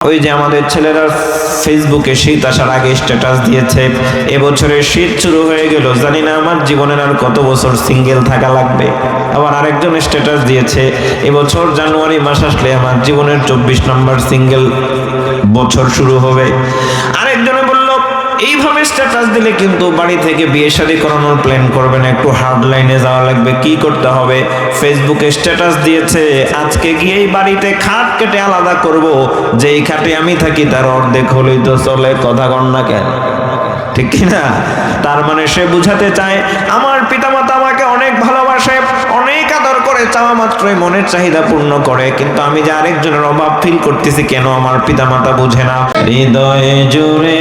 ওই যে আমাদের ছেলেরা ফেসবুকে শীত আসার আগে স্ট্যাটাস দিয়েছে, এবছরের শীত শুরু হয়ে গেল, জানি না আমার জীবনের আর কত বছর সিঙ্গেল থাকা লাগবে। আবার আরেকজন স্ট্যাটাস দিয়েছে, এবছর জানুয়ারি মাস আসলে আমার জীবনের 24 নম্বর সিঙ্গেল বছর শুরু হবে। আরেকজনে বলল এইভাবে স্ট্যাটাস দিলে কিন্তু বাড়ি থেকে বিয়ে শাদী করানোর প্ল্যান করবেন, একটু হার্ড লাইনে যাওয়া লাগবে। কি করতে হবে? ফেসবুকে স্ট্যাটাস দিয়েছে, আজকে গিয়েই বাড়িতে খাট কেটে আলাদা করব, যেই খাটে আমি থাকি তার অর্ধেক হলেই তো চলে। কথা কন না কেন? ঠিক কিনা? তার মানে সে বুঝাতে চায় আমার পিতামাতা আমাকে অনেক ভালোবাসে, অনেক আদর করে, চাওয়া মাত্রই মনের চাহিদা পূর্ণ করে, কিন্তু আমি যে আরেকজনের অভাব ফিল করতেছি, কেন আমার পিতামাতা বুঝে না? হৃদয়ে জুড়ে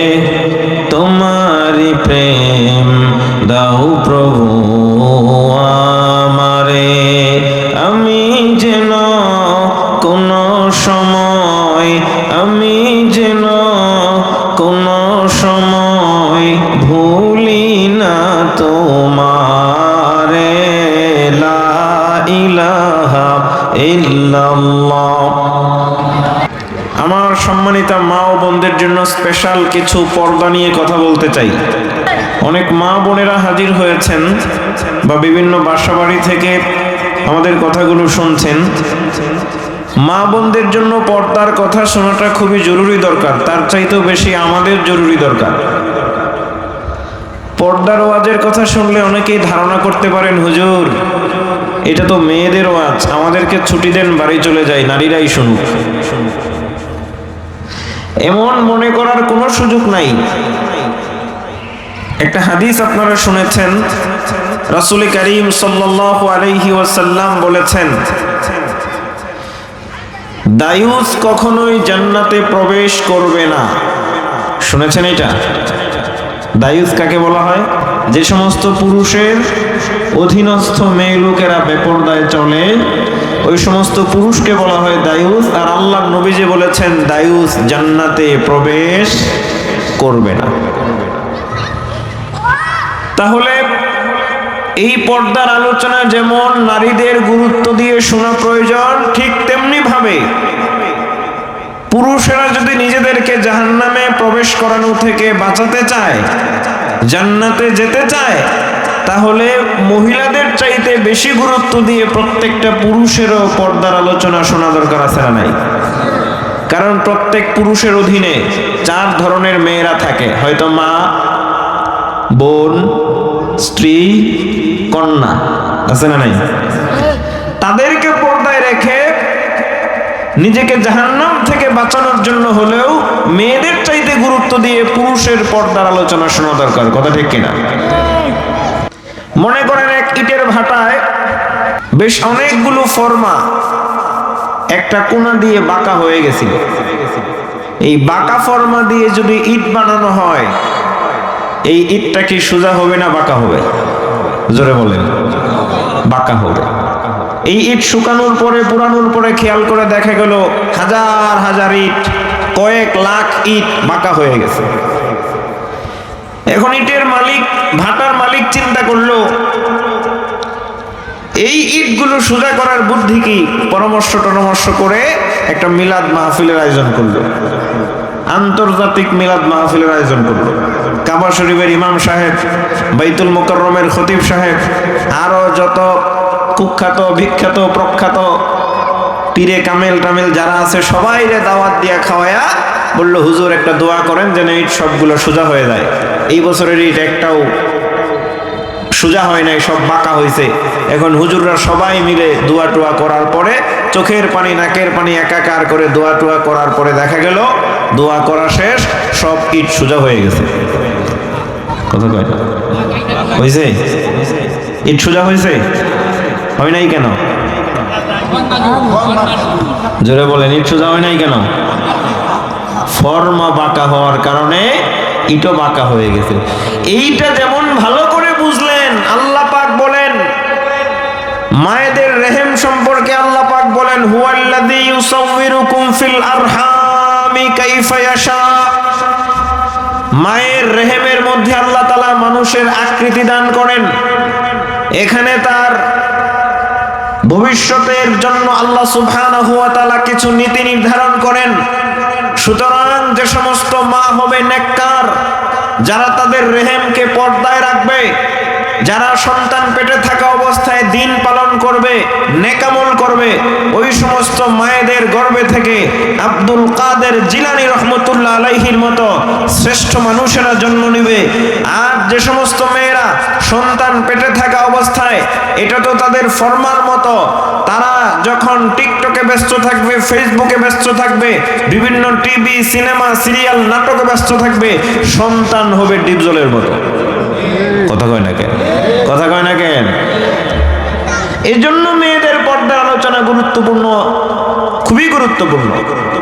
তোমারি প্রেম দাও প্রভু আমারে, আমি যেন কোন সময়, আমি যেন কোন সময় ভুলি না তোমারে, লা ইলাহা ইল্লাল্লাহ। আমার সম্মানিত মা ও বোনদের জন্য স্পেশাল কিছু পর্দা নিয়ে কথা বলতে চাই। অনেক মা বোনেরা হাজির হয়েছেন বা বিভিন্ন বাসাবাড়ি থেকে আমাদের কথাগুলো শুনছেন। মা বোনদের জন্য পর্দার কথা শোনাটা খুবই জরুরি দরকার, তার চাইতেও বেশি আমাদের জরুরি দরকার। পর্দার ওয়াজের কথা শুনলে অনেকেই ধারণা করতে পারেন, হুজুর এটা তো মেয়েদের ওয়াজ, আমাদেরকে ছুটি দেন, বাড়ি চলে যাই, নারীরাই শুনুক। এমন মনে করার কোনো সুযোগ নাই। একটা হাদিস আপনারা শুনেছেন, রাসূল করিম সাল্লাল্লাহু আলাইহি ওয়াসাল্লাম বলেছেন, দায়ুস কখনোই জান্নাতে প্রবেশ করবে না। শুনেছেন এটা? দায়ুস কাকে বলা হয়? যে সমস্ত পুরুষের অধীনস্থ মেয়ে লোকেরা বেপরদায় চলে, ওই সমস্ত পুরুষকে বলা হয় দায়ুস। আর আল্লাহর নবী যে বলেছেন দায়ুস জান্নাতে প্রবেশ করবে না। তাহলে এই পর্দার আলোচনা যেমন নারীদের গুরুত্ব দিয়ে শোনা প্রয়োজন, ঠিক তেমনি ভাবে পুরুষেরা যদি নিজেদেরকে জাহান্নামে প্রবেশ করানো থেকে বাঁচাতে চায়, জান্নাতে যেতে চায়, তাহলে মহিলাদের চাইতে বেশি গুরুত্ব দিয়ে প্রত্যেকটা পুরুষেরও পর্দার আলোচনা শোনা দরকার আছে না নাই? কারণ প্রত্যেক পুরুষের অধীনে 4 ধরনের মেয়েরা থাকে, হয়তো মা, বোন, স্ত্রী, কন্যা, আছে না নাই? তাদেরকে পর্দায় রেখে নিজেকে জাহান্নাম থেকে বাঁচানোর জন্য হলেও মেয়েদের চাইতে গুরুত্ব দিয়ে পুরুষের পর্দার আলোচনা শোনা দরকার। কথা ঠিক কিনা? মনে করেন এক ইটের ভাটায় বেশ অনেকগুলো ফর্মা একটা কোণা দিয়ে বাঁকা হয়ে গেছিল। এই বাঁকা ফর্মা দিয়ে যদি ইট বানানো হয়, এই ইটটা কি সোজা হবে না বাঁকা হবে? জোরে বলেন। বাঁকা হবে। এই ইট শুকানোর পরে, পুরানোর পরে খেয়াল করে দেখা গেল হাজার হাজার ইট, কয়েক লাখ ইট বাঁকা হয়ে গেছে। এখন ইটের মালিক, ভাটার মালিক চিন্তা করলো এই ইটগুলো সোজা করার বুদ্ধি কি? পরামর্শ করে একটা মিলাদ মাহফিলের আয়োজন করলো, আন্তর্জাতিক মিলাদ মাহফিলের আয়োজন করলো। কাবা শরীফের ইমাম সাহেব, বাইতুল মুকাররমের খতিব সাহেব, আরো যত কুখ্যাত, বিখ্যাত, প্রখ্যাত পীরে কামেল টামেল যারা আছে সবাইরে দাওয়াত দিয়া খাওয়ায়া বলল, হুজুর একটা দোয়া করেন যেন ইট সবগুলো সোজা হয়ে যায়। এই বছরের ইট একটাও সোজা হয় নাই, সব বাঁকা হয়েছে। এখন হুজুররা সবাই মিলে দোয়া টোয়া করার পরে, চোখের পানি নাকের পানি একাকার করে দোয়া টোয়া করার পরে দেখা গেল দোয়া করা শেষ, সব ইট সোজা হয়ে গেছে। কথা কয় হয়েছে? ইট সোজা হয়েছে? হয় নাই কেন? জোরে বলেন, ইট সোজা হয় নাই কেন? ফর্মা বাঁকা হওয়ার কারণে ইটও বাঁকা হয়ে গেছে। এইটা যেমন ভালো করে বুঝলেন, আল্লাহ পাক বলেন মায়েদের রেহেম সম্পর্কে, আল্লাহ পাক বলেন হুয়াল্লাযী ইউসাউবিরুকুম ফিল আরহামি কাইফা ইয়াশা। মায়ের রেহেমের মধ্যে আল্লাহ তাআলা মানুষের আকৃতি দান করেন। এখানে তার ভবিষ্যতের জন্য আল্লাহ সুবহানাহু ওয়া তাআলা কিছু নীতি নির্ধারণ করেন। সুতরাং যে সমস্ত মা হবে নেককার, যারা তাদের রেহেমকে পর্দায় রাখবে, যারা সন্তান পেটে থাকা অবস্থায় দিন পালন করবে, নেকামল করবে, ওই সমস্ত মায়েদের গর্ভে থেকে আব্দুল কাদের জিলানী রহমতুল্লাহ আলাইহির মতো শ্রেষ্ঠ মানুষেরা জন্ম নিবে। আর যে সমস্ত মেয়েরা সন্তান পেটে থাকা অবস্থায়, এটা তো তাদের ফরমার মতো, তারা যখন টিকটকে ব্যস্ত থাকবে, ফেসবুকে ব্যস্ত থাকবে, বিভিন্ন টিভি সিনেমা সিরিয়াল নাটকে ব্যস্ত থাকবে, সন্তান হবে ডিপজলের মতো। কথা কয় না কেন? কথা কয় না কেন? এই জন্য মেয়েদের পর্দার আলোচনা গুরুত্বপূর্ণ, খুবই গুরুত্বপূর্ণ।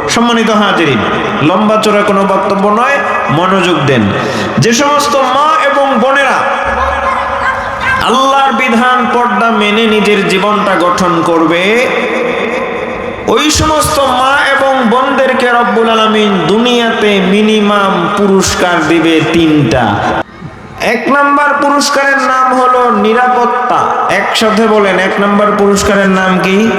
সম্মানিত হাজিরিন, লম্বা চড়া কোনো বক্তব্য নয়, মনোযোগ দেন। যে সমস্ত মা এবং বোনেরা আল্লাহর বিধান পর্দা মেনে নিজের জীবনটা গঠন করবে, ওই সমস্ত মা এবং বোনদেরকে রব্বুল আলামিন দুনিয়াতে মিনিমাম পুরস্কার দিবে তিনটা। এক নাম্বার পুরস্কারের নাম হলো নিরাপত্তা। একসাথে বলেন, এক নাম্বার পুরস্কারের নাম কি?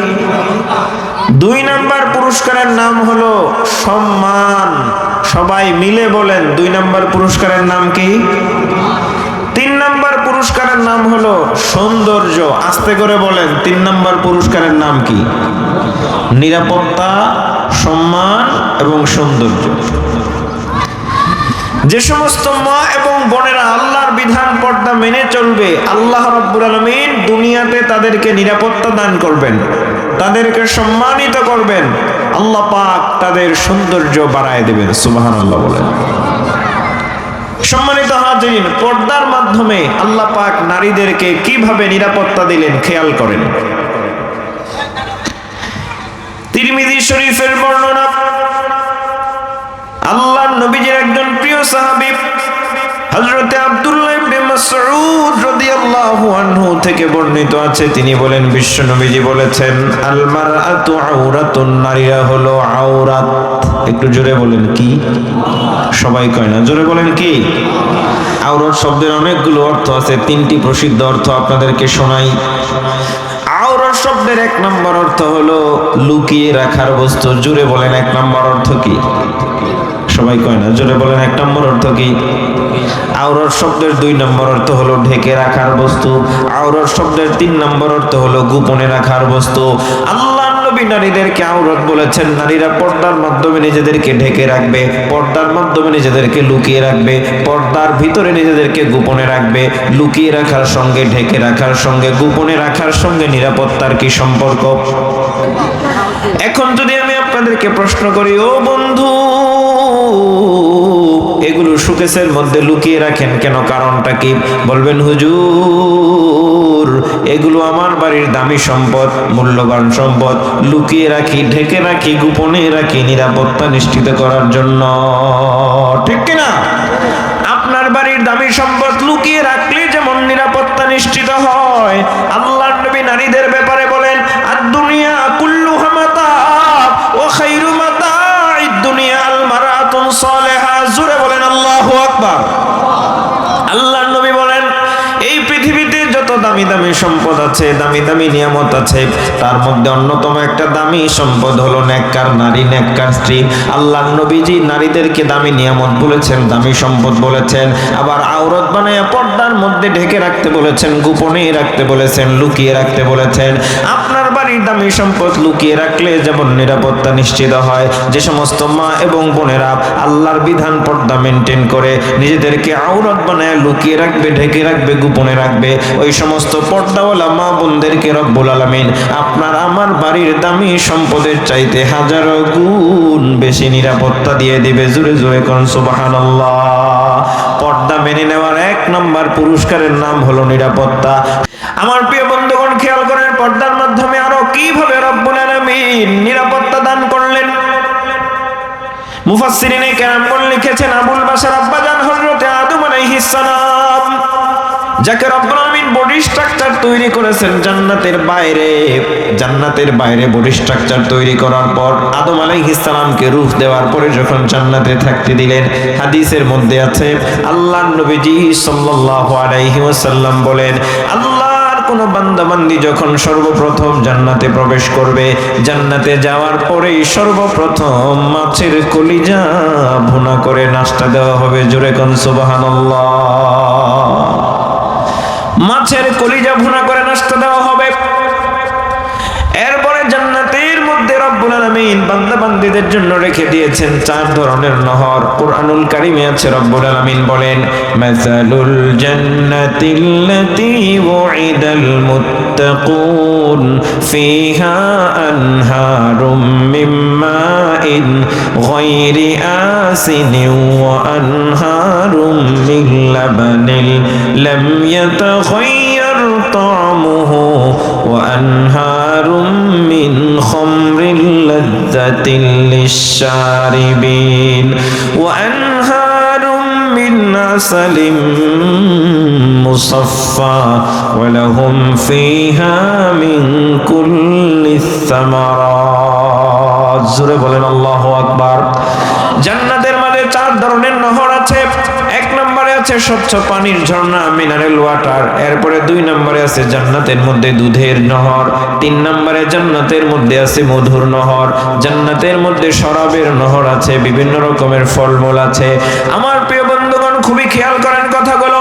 দুই নাম্বার পুরস্কারের নাম হলো সম্মান। সবাই মিলে বলেন, দুই নাম্বার পুরস্কারের নাম কি? তিন নাম্বার পুরস্কারের নাম হলো সৌন্দর্য। আস্তে করে বলেন, তিন নাম্বার পুরস্কারের নাম কি? নিরাপত্তা, সম্মান এবং সৌন্দর্য। যে সমস্ত মা এবং বোনেরা আল্লাহর বিধান পর্দা মেনে চলবে, আল্লাহ রাব্বুল আলামিন দুনিয়াতে তাদেরকে নিরাপত্তা দান করবেন, তাদেরকে সম্মানিত করবেন, আল্লাহ পাক তাদের সৌন্দর্য বাড়ায় দেবেন। সুবহানাল্লাহ বলেন। সম্মানিত হাজিরিন, পর্দার মাধ্যমে আল্লাহ পাক নারীদেরকে কিভাবে নিরাপত্তা দিলেন খেয়াল করেন। তিরমিজি শরীফের বর্ণনা, আল্লাহর নবীজির একজন প্রিয় সাহাবী হযরত আব্দুল্লাহ ইবনে মাসউদ রাদিয়াল্লাহু আনহু থেকে বর্ণিত আছে, তিনি বলেন, বিশ্ব নবীজি বলেছেন, আল মারআতু আওরাতুন, নারীরা হলো আওরাত। একটু জোরে বলেন, কি? সবাই কয় না, জোরে বলেন কি? আওরাত শব্দের অনেকগুলো অর্থ আছে, তিনটি প্রসিদ্ধ অর্থ আপনাদেরকে শোনাই। আওরাত শব্দের এক নম্বর অর্থ হলো লুকিয়ে রাখার বস্তু। জোরে বলেন, এক নম্বর অর্থ কি? সবাই কয় না, জোরে বলেন, এক নম্বর অর্থ কি? আওরাত শব্দের দুই নম্বর অর্থ হলো ঢেকে রাখার বস্তু। আওরাত শব্দের তিন নম্বর অর্থ হলো গোপনে রাখার বস্তু। আল্লাহ নবী নারীদেরকে আওরাত বলেছেন। নারীরা পর্দার মাধ্যমে নিজেদেরকে ঢেকে রাখবে, পর্দার মাধ্যমে নিজেদেরকে লুকিয়ে রাখবে, পর্দার ভিতরে নিজেদেরকে গোপনে রাখবে। লুকিয়ে রাখার সঙ্গে, ঢেকে রাখার সঙ্গে, গোপনে রাখার সঙ্গে নিরাপত্তার কি সম্পর্ক? এখন যদি আমি আপনাদেরকে প্রশ্ন করি, ও বন্ধু, এগুলো শোকেসের মধ্যে লুকিয়ে রাখেন কেন? কারণটা কি? বলবেন, হুজুর, এগুলো আমার বাড়ির দামি সম্পদ, মূল্যবান সম্পদ, লুকিয়ে রাখি, ঢেকে রাখি, গোপনে রাখি নিরাপত্তা নিশ্চিত করার জন্য। ঠিক কিনা? আপনার বাড়ির দামি সম্পদ লুকিয়ে রাখলে যেমন নিরাপত্তা নিশ্চিত হয়, আল্লাহর নবী নারীদের ব্যাপারে বলেন, আদ-দুনিয়া কুল্লুহা মাতা ওয়া খায়রু মাতা'id দুনিয়া আল মারআতুন সালিহা। জোরে বলেন আল্লাহু আকবার। আল্লাহর নবী বলেন, এই পৃথিবীতে যত দামি দামি সম্পদ আছে, দামি দামি নিয়ামত আছে, তার মধ্যে অন্যতম একটা দামি সম্পদ হলো নেককার নারী, নেককার স্ত্রী। আল্লাহর নবীজি নারীদেরকে দামি নিয়ামত বলেছেন, দামি সম্পদ বলেছেন, আবার আওরাত বানায়া পর্দার মধ্যে ঢেকে রাখতে বলেছেন, গোপনে রাখতে বলেছেন, লুকিয়ে রাখতে বলেছেন। আপনার বাড়ির দামি সম্পদ লুকিয়ে রাখলে যেমন নিরাপত্তা নিশ্চিত হয়, যে সমস্ত মা এবং বোনেরা আল্লাহর বিধান পর্দা মেনটেন করে নিজেদেরকে আওরাত বানায় লুকিয়ে রাখবে, ঢেকে রাখবে, গোপনে রাখবে, ওই সমস্ত পর্দাওয়ালা মা বোনদেরকে রব্বুল আলামিন আপনার আমার বাড়ির দামি সম্পদের চাইতে হাজারো গুণ বেশি নিরাপত্তা দিয়ে দিবে। জোরে জোরে কোন সুবহানাল্লাহ। পর্দা মেনে নেওয়ার এক নম্বর পুরস্কারের নাম হলো নিরাপত্তা। আমার প্রিয় বন্ধুগণ, খেয়াল করেন, পর্দার মাধ্যমে আরো কিভাবে রব্বুল আলামিন নিরাপত্তা দান করলেন। মুফাসসিরিনে কেরামগণ লিখেছেন, আবুল বাশার আব্বাজান হযরত আদম আলাইহিস সালাম, যাকে রব্বুল আলামিন বডি স্ট্রাকচার তৈরি করেছেন জান্নাতের বাইরে, জান্নাতের বাইরে বডি স্ট্রাকচার তৈরি করার পর আদম আলাইহিস সালামকে রূহ দেওয়ার পরে যখন জান্নাতে থাকতে দিলেন, হাদিসের মধ্যে আছে আল্লাহর নবীজি সাল্লাল্লাহু আলাইহি ওয়াসাল্লাম বলেন, আল্লাহর কোন বান্দাবান্দি যখন সর্বপ্রথম জান্নাতে প্রবেশ করবে, জান্নাতে যাওয়ার পরেই সর্বপ্রথম মাছের কলিজা ভুনা করে নাস্তা দেওয়া হবে। জোরে কোন সুবহানাল্লাহ। মাছের কলিজা ভুনা করে নাস্তা দেওয়া হবে। এরপরে জান্নাতের মধ্যে রব্বুল আলামিন বান্দা বান্দীদের জন্য রেখে দিয়েছেন 4 ধরনের নহর। কুরআনুল কারীমে আছে রব্বুল আলামিন বলেন, মাসালুল জান্নাতিল্লাতী ওয়িদাল মুত্তাকুন ফিহা আনহারুম মিন মাইন গায়রি আসিনিন ওয়া আনহারুম মিন লাবানিন লাম ইয়াতাগায়্যার তা'মুহু ওয়া আনহারুম من خمر لذة للشاربين وأنهار من عسل مصفى ولهم فيها من كل الثمرات জোরে বলেন আল্লাহু আকবার। জান্নাতের মাঝে 4 ধরনের নহর আছে। 1 নম্বরে আছে স্বচ্ছ পানির ঝর্ণা, মিনারেল ওয়াটার। এরপরে 2 নম্বরে আছে জান্নাতের মধ্যে দুধের নহর। 3 নম্বরে জান্নাতের মধ্যে আছে মধুর নহর। জান্নাতের মধ্যে শরাবের নহর আছে, বিভিন্ন রকমের ফলমূল আছে। আমার প্রিয় বন্ধুগণ, খুবই খেয়াল করেন কথাগুলো।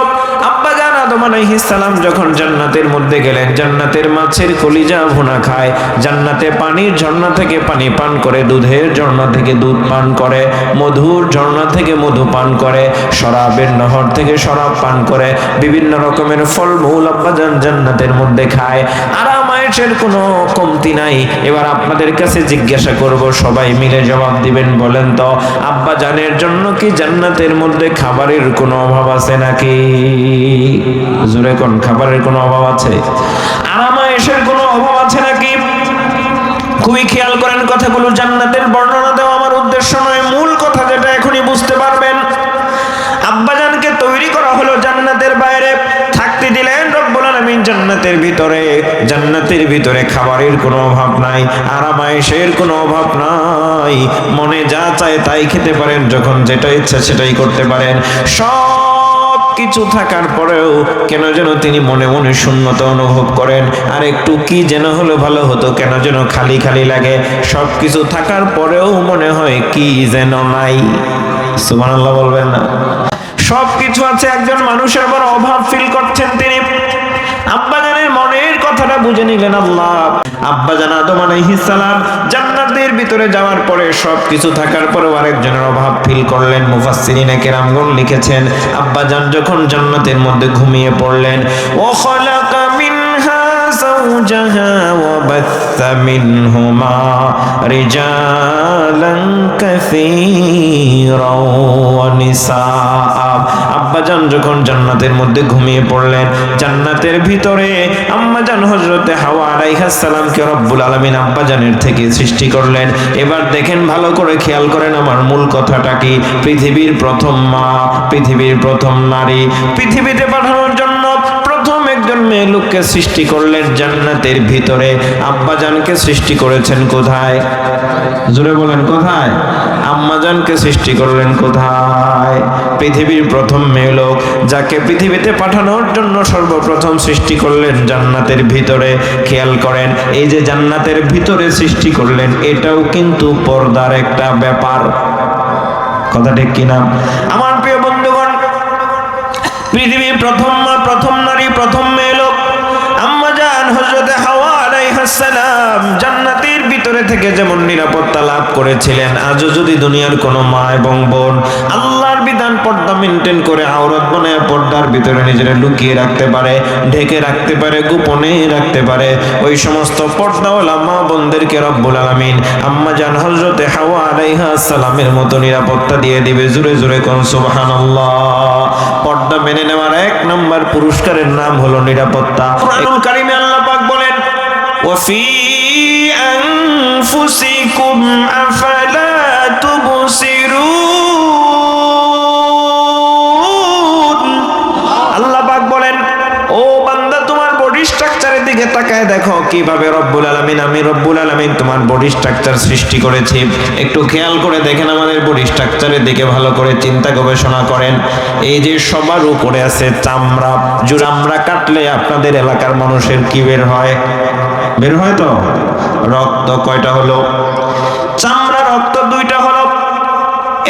আব্বা জান আদম আলাইহিস সালাম যখন জান্নাতের মধ্যে গেলেন, জান্নাতের মাছের কলিজা ভুনা খায়, জান্নাতে পানির ঝর্ণা থেকে পানি পান করে, দুধের ঝর্ণা থেকে দুধ পান করে, মধুর ঝর্ণা থেকে মধু পান করে, শরাবের নহর থেকে শরাব পান করে, বিভিন্ন রকমের ফলমূল আব্বা জান জান্নাতের মধ্যে খায়। আরামায়েশের কোনো কমতি নাই। এবার আপনাদের কাছে জিজ্ঞাসা করব, সবাই মিলে জবাব দিবেন। বলেন তো, আব্বা জানের জন্য কি জান্নাতের মধ্যে খাবারের কোনো অভাব আছে নাকি? জোরে কোন, খাবারের কোনো অভাব আছে? আরামায়েশের কোনো অভাব আছে নাকি? খুবই খেয়াল করেন কথাগুলো। জান্নাতের বর্ণনা দেওয়া আমার উদ্দেশ্য নয়, মূল কথা যেটা এখনই বুঝতে পারবেন। আব্বাজানকে তৈরি করা হলো জান্নাতের বাইরে, থাকতে দিলেন রব্বুল আলামিন জান্নাতের ভিতরে। জান্নাতের ভিতরে খাবারের কোনো অভাব নাই, আরামায়েশের কোনো অভাব নাই। মনে যা চায় তাই খেতে পারেন, যখন যেটা ইচ্ছা সেটাই করতে পারেন। সব কিছু থাকার পরেও কেন যেন তিনি মনে মনে শূন্যতা অনুভব করেন। আর একটু কি যেন হলে ভালো হতো, কেন যেন খালি খালি লাগে। সব কিছু থাকার পরেও মনে হয় কি যেন নাই। সুবহানাল্লাহ বলবেন না? সব কিছু আছে, একজন মানুষের বড় অভাব ফিল করছেন তিনি। আব্বাজানের মনের কথাটা বুঝে নিলেন আল্লাহ। আব্বাজান আদম আলাইহিস সালাম জান্নাতের ভিতরে যাওয়ার পরে সব কিছু থাকার পরেও আরেকজনের অভাব ফিল করলেন। মুফাসসিরিনে কেরামগণ লিখেছেন, আব্বাজান যখন জান্নাতের মধ্যে ঘুমিয়ে পড়লেন, ও খালাকা মিনহা যাওজাহা ওয়া বাথা মিনহুমা রিজালান কাসীরান ওয়া নিসা। আব্বাজান যখন জান্নাতের মধ্যে ঘুমিয়ে পড়লেন, জান্নাতের ভিতরে আম্মাজান হযরতে হাওয়া আলাইহিস সালামকে রব্বুল আলামিন আব্বাজানের থেকে সৃষ্টি করলেন। এবার দেখেন, ভালো করে খেয়াল করেন আমার মূল কথাটা কি। পৃথিবীর প্রথম মা, পৃথিবীর প্রথম নারী, পৃথিবীতে পাঠানোর জন্য প্রথম একজন মেয়ে লোককে সৃষ্টি করলেন জান্নাতের ভিতরে। আব্বাজানকে সৃষ্টি করেছেন কোথায়? জোরে বলেন, কোথায়? আম্মাজানকে সৃষ্টি করলেন কোথায়? পৃথিবীর প্রথম মেয়ে লোক, যাকে পৃথিবীতে পাঠানোর জন্য সর্বপ্রথম সৃষ্টি করলেন জান্নাতের ভিতরে। খেয়াল করেন, এই যে জান্নাতের ভিতরে সৃষ্টি করলেন, এটাও কিন্তু পর্দার একটা ব্যাপার। কথা ঠিক কিনা? আমার প্রিয় বন্ধুগণ, পৃথিবীর প্রথম মা, প্রথম নারী, প্রথম মেয়ে লোক আম্মাজান হযরতে হাওয়া আলাইহিস সালাম জান্নাতের ভিতরে থেকে যেমন নিরাপত্তা লাভ করেছিলেন, আজও যদি দুনিয়ার কোনো মা এবং বোন আল্লাহর বিধান পর্দা মেনটেন করে আওরাত বানায় পর্দার ভিতরে নিজেরা লুকিয়ে রাখতে পারে, ঢেকে রাখতে পারে, গোপনে রাখতে পারে, ওই সমস্ত পর্দাওয়ালা মা বোনদেরকে রব্বুল আলামিন আম্মাজান হযরতে হাওয়া আলাইহিস সালামের মতো নিরাপত্তা দিয়ে দিবে। জোরে জোরে কোন সুবহানাল্লাহ। পর্দা মেনে নেওয়ার 1 নম্বর পুরস্কারের নাম হলো নিরাপত্তা। কুরআনুল কারীমে আল্লাহ পাক বলেন, ওয়াফি আনফুসিকুম আফালা তুবসিরুন। আল্লাহ পাক বলেন, ও বান্দা, তোমার বডি স্ট্রাকচারের দিকে তাকায় দেখো কিভাবে রব্বুল আলামিন আলামিন, আমি রব্বুল আলামিন তোমার বডি স্ট্রাকচার সৃষ্টি করেছি। একটু খেয়াল করে দেখেন আমাদের বডি স্ট্রাকচারের দিকে ভালো করে চিন্তা গবেষণা করেন। এই যে সবার উপরে আছে চামড়া, চামড়া কাটলে আপনাদের এলাকার মানুষের কি বের হয়? বের হয় তো রক্ত। কয়টা হলো? চামড়া রক্ত দুইটা হলো।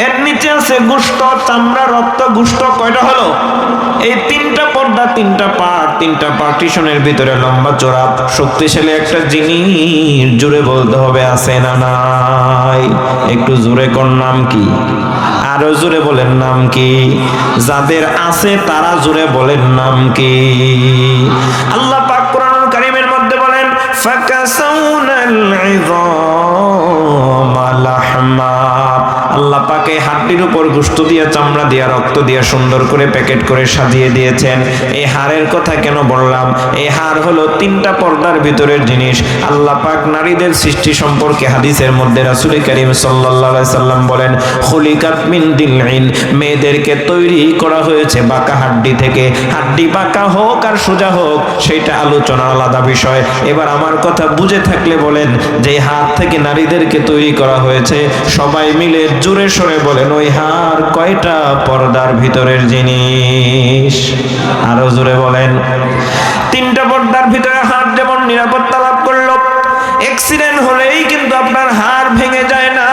এর নিচে আছে গোশত, চামড়া রক্ত গোশত, কয়টা হলো? এই তিনটা পর্দা, তিনটা পার্ট, তিনটা পার্টিশনের ভিতরে লম্বা চড়া শক্তিশালী একটা জিনিস, জোরে বলতে হবে আছে না নাই? একটু জোরে কোন নাম কি? আরো জোরে বলেন নাম কি? যাদের আছে তারা জোরে বলেন নাম কি? আল্লাহ পাক কোরআনুল কারীমের মধ্যে বলেন ফাকাসাউনাল ইযামা লাহমা। আল্লাহ পাক এই হাড়টির উপর গোশত দিয়া, চামড়া দিয়া, রক্ত দিয়া সুন্দর করে প্যাকেট করে সাজিয়ে দিয়েছেন। এই হাড়ের কথা কেন বললাম? এই হাড় হলো তিনটা পর্দার ভিতরের জিনিস। আল্লাহ পাক নারীদের সৃষ্টি সম্পর্কে হাদিসের মধ্যে রাসূল করিম সাল্লাল্লাহু আলাইহি সাল্লাম বলেন খুলিকাত মিন দিলইন, মেয়েদেরকে তৈরি করা হয়েছে বাঁকা হাড্ডি থেকে। হাড্ডি বাঁকা হোক আর সোজা হোক সেটা আলোচনা আলাদা বিষয়। এবার আমার কথা বুঝে থাকলে বলেন যে হাড় থেকে নারীদেরকে তৈরি করা হয়েছে, সবাই মিলে জোরে সরে বলেন ওই হাড় কয়টা পর্দার ভিতরের জিনিস? আরো জোরে বলেন। তিনটা পর্দার ভিতরে হাড় যেমন নিরাপত্তা লাভ করলো, অ্যাক্সিডেন্ট হলেই কিন্তু আপনার হাড় ভেঙে যায় না,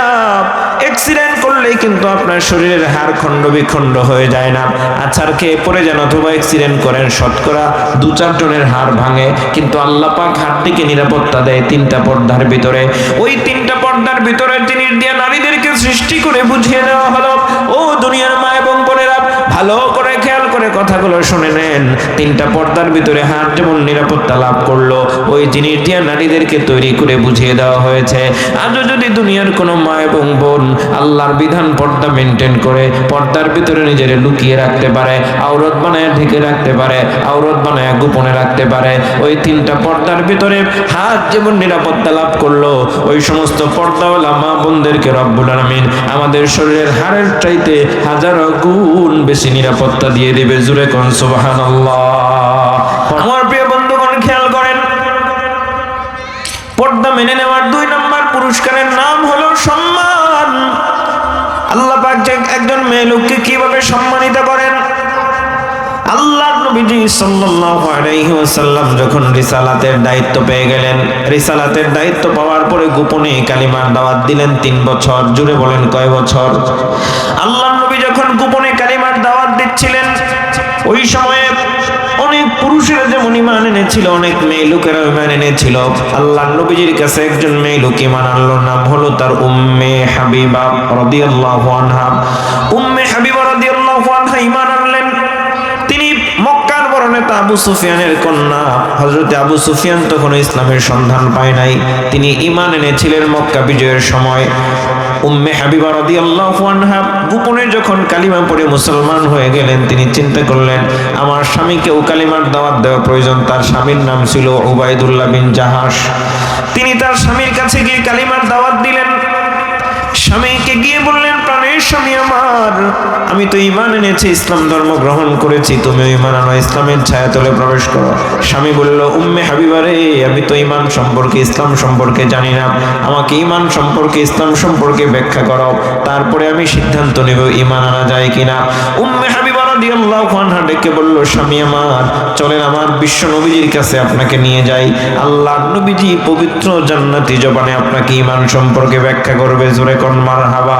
অ্যাক্সিডেন্ট করলেই কিন্তু আপনার শরীরের হাড় খণ্ড বিখণ্ড হয়ে যায় না। আছাড় খেয়ে পড়ে যান অথবা অ্যাক্সিডেন্ট করেন, শতকরা 2-4 জনের হাড় ভাঙে, কিন্তু আল্লাহ পাক হাড়টিকে নিরাপত্তা দেয় তিনটা পর্দার ভিতরে। ওই তিনটা পর্দার ভিতরের জিনিস দিয়ে নারীদেরকে সৃষ্টি করে বুঝিয়ে দেওয়া হলো। ও দুনিয়ার মা এবং বোনেরা, ভালো করে খেয়াল করে কথাগুলো শুনে নেন। তিনটা পর্দার ভিতরে হাড় যেমন নিরাপত্তা লাভ করলো, ওই জিনিস দিয়ে নারীদেরকে তৈরি করে বুঝিয়ে দেওয়া হয়েছে। আজও যদি দুনিয়ার কোনো মা এবং বোন আল্লাহর বিধান পর্দা মেনটেন করে পর্দার ভিতরে নিজের লুকিয়ে রাখতে পারে, আওরত বানায় ঢেকে রাখতে পারে, আওরত বানায় গোপনে রাখতে পারে, ওই তিনটা পর্দার ভিতরে হাত যেমন নিরাপত্তা লাভ করলো, ওই সমস্ত পর্দাওয়ালা মা বোনদেরকে রব্বুল আলামিন আমাদের শরীরের হাড়ের চাইতে হাজারো গুণ বেশি নিরাপত্তা দিয়ে দেবে। জোরে কোন সুবহানাল্লাহ। আমার প্রিয় বন্ধুগণ খেয়াল করেন, পর্দা মেনে নেওয়ার 2 নম্বর পুরস্কারের নাম হলো সম্মান। আল্লাহ পাক একজন মেয়ে লোককে কিভাবে সম্মানিত করেন? আল্লাহর নবীজি সাল্লাল্লাহু আলাইহি ওয়াসাল্লাম যখন রিসালাতের দায়িত্ব পেয়ে গেলেন, রিসালাতের দায়িত্ব পাওয়ার পরে গোপনে কালিমার দাওয়াত দিলেন 3 বছর। জুড়ে বলেন কয় বছর? আল্লাহর নবী যখন গোপনে কালিমার দাওয়াত দিচ্ছিলেন, ওই সময়ে অনেক পুরুষেরা যেমন ঈমান এনেছিল, অনেক মেয়ে লোকেরা ঈমান এনেছিল। আল্লাহর নবীজির কাছে একজন মেয়ে লোক ঈমান আনলো, নাম হলো তার উম্মে হাবিবা রাদিয়াল্লাহু আনহা। উম্মে হাবিবা রাদিয়াল্লাহু আনহা ঈমান আনলেন। তিনি মক্কার বড় নেতা আবু সুফিয়ানের কন্যা। হযরত আবু সুফিয়ান তখন ইসলামের সন্ধান পায় নাই, তিনি ঈমান এনেছিলেন মক্কা বিজয়ের সময়। উম্মে হাবিবা রাদিয়াল্লাহু আনহা গোপনে যখন কালিমা পড়ে মুসলমান হয়ে গেলেন, তিনি চিন্তা করলেন আমার স্বামীকেও কালিমার দাওয়াত দেওয়া প্রয়োজন। তার স্বামীর নাম ছিল উবাইদুল্লাহ বিন জাহাশ। তিনি তার স্বামীর কাছে গিয়ে কালিমার দাওয়াত দিলেন। স্বামীকে গিয়ে বললেন, প্রাণের স্বামী আমার, আমি তো ঈমান এনেছি, ইসলাম ধর্ম গ্রহণ করেছি, তুমিও ঈমান আনো, ইসলামের ছায়াতলে প্রবেশ করো। স্বামী বলল, উম্মে হাবিবা রে, আমি তো ঈমান সম্পর্কে, ইসলাম সম্পর্কে জানি না, আমাকে ঈমান সম্পর্কে, ইসলাম সম্পর্কে ব্যাখ্যা করো, তারপরে আমি সিদ্ধান্ত নেব ঈমান আনা যায় কিনা। উম্মে হাবিবা রাদিয়াল্লাহু আনহা ডেকে বলল, স্বামী আমার, চলেন আমার বিশ্ব নবীজির কাছে আপনাকে নিয়ে যাই। আল্লাহর নবীজি পবিত্র জান্নাতি জবানে আপনাকে ঈমান সম্পর্কে ব্যাখ্যা করবে। জোরে কোন মারহাবা।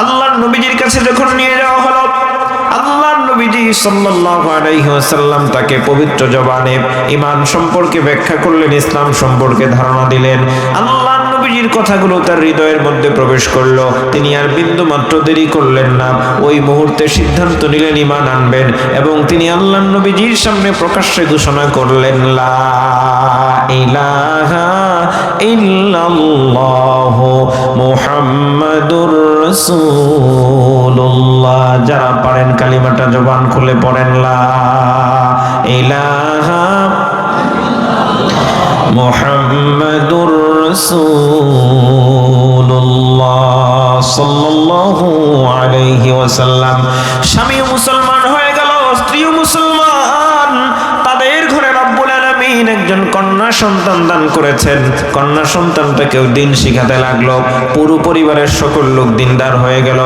আল্লাহর নবীজির কাছে যখন নিয়ে যাওয়া হলো, আল্লাহর নবীজি সাল্লাল্লাহু আলাইহি ওয়াসাল্লাম তাকে পবিত্র জবানে ঈমান সম্পর্কে ব্যাখ্যা করলেন, ইসলাম সম্পর্কে ধারণা দিলেন। আল্লাহর নবীজির কথাগুলো তার হৃদয়ের মধ্যে প্রবেশ করলো। তিনি আর বিন্দু মাত্র দেরি করলেন না, ওই মুহূর্তে সিদ্ধান্ত নিলেন ঈমান আনবেন, এবং তিনি আল্লাহর নবীজির সামনে প্রকাশ্যে ঘোষণা করলেন, লা ইলাহা ইল্লাল্লাহু মুহাম্মাদুর রাসূলুল্লাহ। যারা পারেন কালিমাটা জবান খুলে পড়েন, লা ইলাহা মুহাম্মাদুর রাসূলুল্লাহ সাল্লাল্লাহু আলাইহি ওয়াসাল্লাম। স্বামীও মুসলমান হয়ে গেল, স্ত্রীও মুসলমান। তাদের ঘরে রব্বুল আলামিন একজন কন্যা সন্তান দান করেছেন। কন্যা সন্তানটাকেও দিন শিখাতে লাগলো, পুরো পরিবারের সকল লোক দিনদার হয়ে গেল।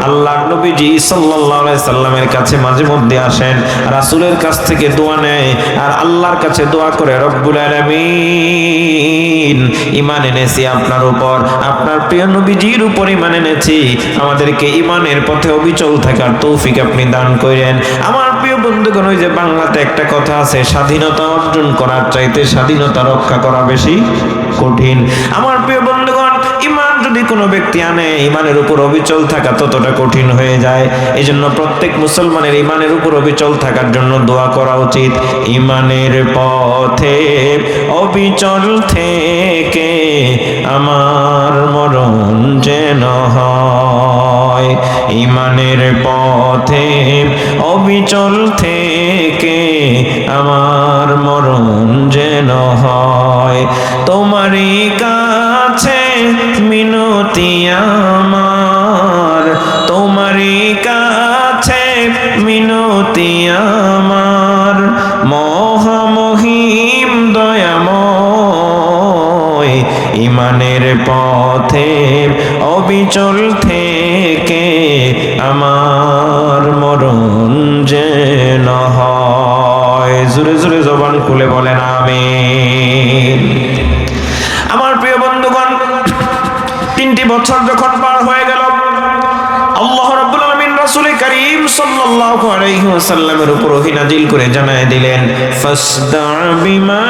আল্লাহর নবীজি সাল্লাল্লাহু আলাইহি সাল্লামের কাছে মাঝে মধ্যে আসেন, রাসূলের কাছ থেকে দোয়া নেয় আর আল্লাহর কাছে দোয়া করে, রব্বুল আলামিন ঈমান এনেছি আপনার উপর, আপনার প্রিয় নবীজির উপর ঈমান এনেছি, আমাদেরকে ঈমানের পথে অবিচল থাকার তৌফিক আপনি দান করেন। আমার প্রিয় বন্ধুগণ, ওই যে বাংলাতে একটা কথা আছে, স্বাধীনতা অর্জন করার চাইতে স্বাধীনতা রক্ষা করা বেশি কঠিন। আমার প্রিয় বন্ধুগণ, ঈমান যদি কোনো ব্যক্তি আনে, ঈমানের উপর অবিচল থাকা ততটা কঠিন হয়ে যায়। এজন্য প্রত্যেক মুসলমানের ঈমানের উপর অবিচল থাকার জন্য দোয়া করা উচিত। ঈমানের পথে অবিচল থেকে আমার মরণ যেন হয়, ঈমানের পথে অবিচল থেকে আমার মরণ যেন হয়, তোমারই কাছে মিনতি আমার, তোমারই কাছে মিনতি আমার, মহামহিম দয়াময়, ঈমানের পথে অবিচল থেকে আমার মরণ যেন হয়। জোরে জোরে জবান খুলে বলেন আমিন। আমার প্রিয় বন্ধুগণ, 3টি বছর যখন পার হয়ে গেল, আল্লাহ রাব্বুল আলামিন রাসূল করিম সাল্লাল্লাহু আলাইহি ওয়াসাল্লামের উপর ওহী নাজিল করে জানায় দিলেন, ফাসদা বিমা